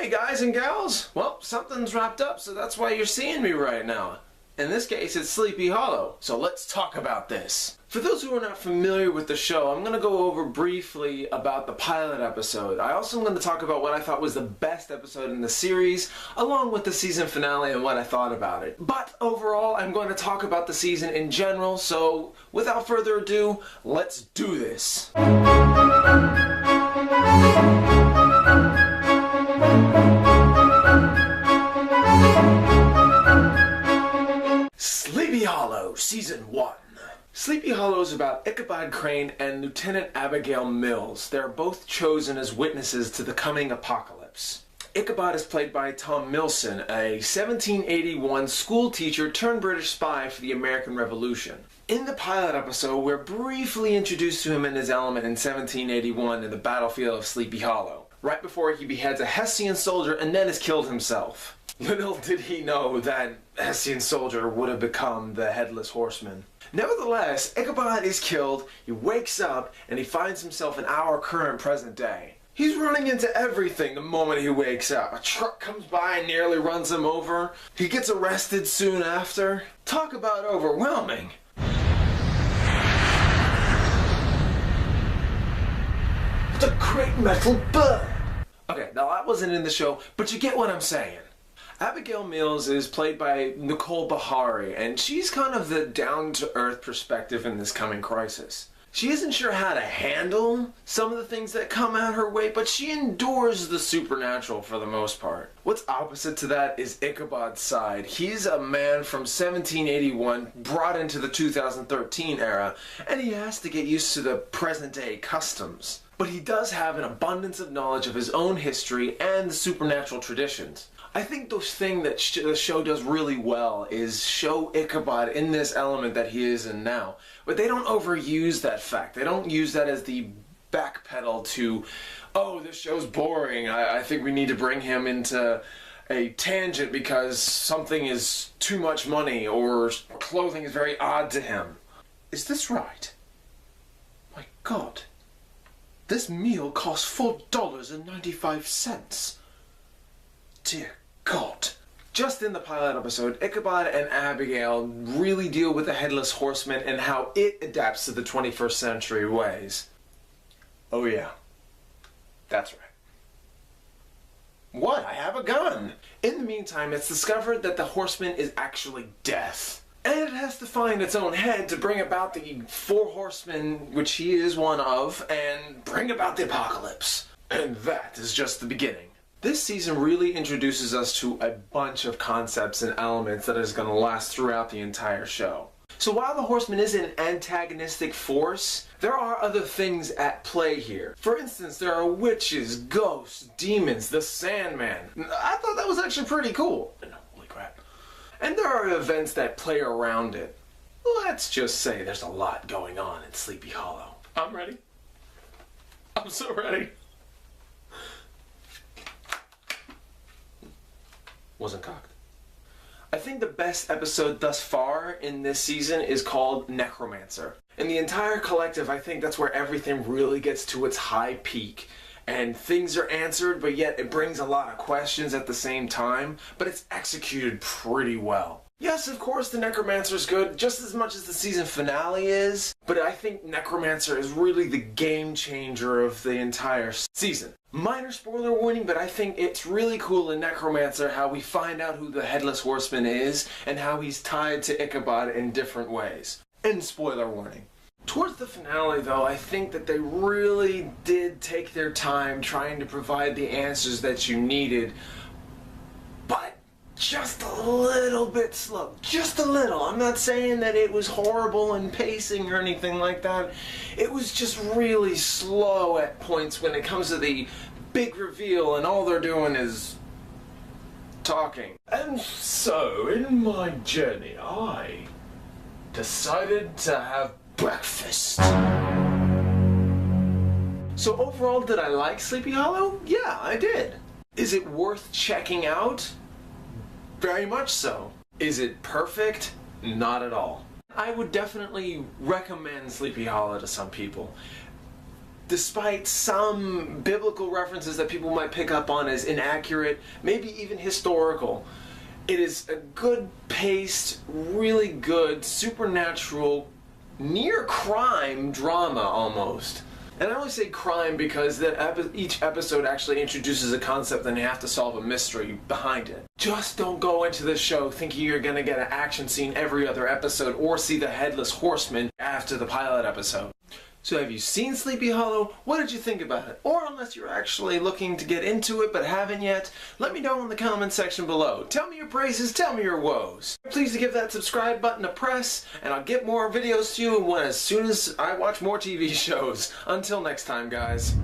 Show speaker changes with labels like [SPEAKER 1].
[SPEAKER 1] Hey guys and gals! Well, something's wrapped up, so that's why you're seeing me right now. In this case, it's Sleepy Hollow, so let's talk about this. For those who are not familiar with the show, I'm going to go over briefly about the pilot episode. I also am going to talk about what I thought was the best episode in the series, along with the season finale and what I thought about it. But overall, I'm going to talk about the season in general, so without further ado, let's do this. Sleepy Hollow, Season 1. Sleepy Hollow is about Ichabod Crane and Lieutenant Abigail Mills. They're both chosen as witnesses to the coming apocalypse. Ichabod is played by Tom Milson, a 1781 school teacher turned British spy for the American Revolution. In the pilot episode, we're briefly introduced to him in his element in 1781 in the battlefield of Sleepy Hollow, right before he beheads a Hessian soldier and then is killed himself. Little did he know that Hessian soldier would have become the Headless Horseman. Nevertheless, Ichabod is killed, he wakes up, and he finds himself in our current present day. He's running into everything the moment he wakes up. A truck comes by and nearly runs him over. He gets arrested soon after. Talk about overwhelming. The great metal bird. Okay, now that wasn't in the show, but you get what I'm saying. Abigail Mills is played by Nicole Beharie, and she's kind of the down-to-earth perspective in this coming crisis. She isn't sure how to handle some of the things that come at her way, but she endures the supernatural for the most part. What's opposite to that is Ichabod's side. He's a man from 1781 brought into the 2013 era, and he has to get used to the present-day customs. But he does have an abundance of knowledge of his own history and the supernatural traditions. I think the thing that the show does really well is show Ichabod in this element that he is in now. But they don't overuse that fact. They don't use that as the backpedal to, oh, this show's boring. I think we need to bring him into a tangent because something is too much money or clothing is very odd to him. Is this right? My God. This meal costs $4.95. Dear God. Just in the pilot episode, Ichabod and Abigail really deal with the Headless Horseman and how it adapts to the 21st century ways. Oh yeah. That's right. What? I have a gun! In the meantime, it's discovered that the Horseman is actually death. And it has to find its own head to bring about the four horsemen, which he is one of, and bring about the apocalypse. And that is just the beginning. This season really introduces us to a bunch of concepts and elements that is going to last throughout the entire show. So while the Horseman is an antagonistic force, there are other things at play here. For instance, there are witches, ghosts, demons, the Sandman. I thought that was actually pretty cool. Holy crap. And there are events that play around it. Let's just say there's a lot going on in Sleepy Hollow. I'm ready. I'm so ready. Wasn't cocked. I think the best episode thus far in this season is called Necromancer. In the entire collective, I think that's where everything really gets to its high peak. And things are answered, but yet it brings a lot of questions at the same time, but it's executed pretty well. Yes, of course, the Necromancer is good, just as much as the season finale is, but I think Necromancer is really the game changer of the entire season. Minor spoiler warning, but I think it's really cool in Necromancer how we find out who the Headless Horseman is and how he's tied to Ichabod in different ways. And spoiler warning. Towards the finale, though, I think that they really did take their time trying to provide the answers that you needed, but just a little bit slow. Just a little. I'm not saying that it was horrible in pacing or anything like that. It was just really slow at points when it comes to the big reveal and all they're doing is talking. And so, in my journey, I decided to have breakfast. So overall, did I like Sleepy Hollow? Yeah, I did. Is it worth checking out? Very much so. Is it perfect? Not at all. I would definitely recommend Sleepy Hollow to some people. despite some biblical references that people might pick up on as inaccurate, maybe even historical. It is a good paced, really good, supernatural, near crime drama almost. And I only say crime because each episode actually introduces a concept and you have to solve a mystery behind it. Just don't go into this show thinking you're going to get an action scene every other episode or see the Headless Horseman after the pilot episode. So have you seen Sleepy Hollow? What did you think about it? Or unless you're actually looking to get into it but haven't yet, let me know in the comment section below. Tell me your praises, tell me your woes. Please give that subscribe button a press, and I'll get more videos to you as soon as I watch more TV shows. Until next time, guys.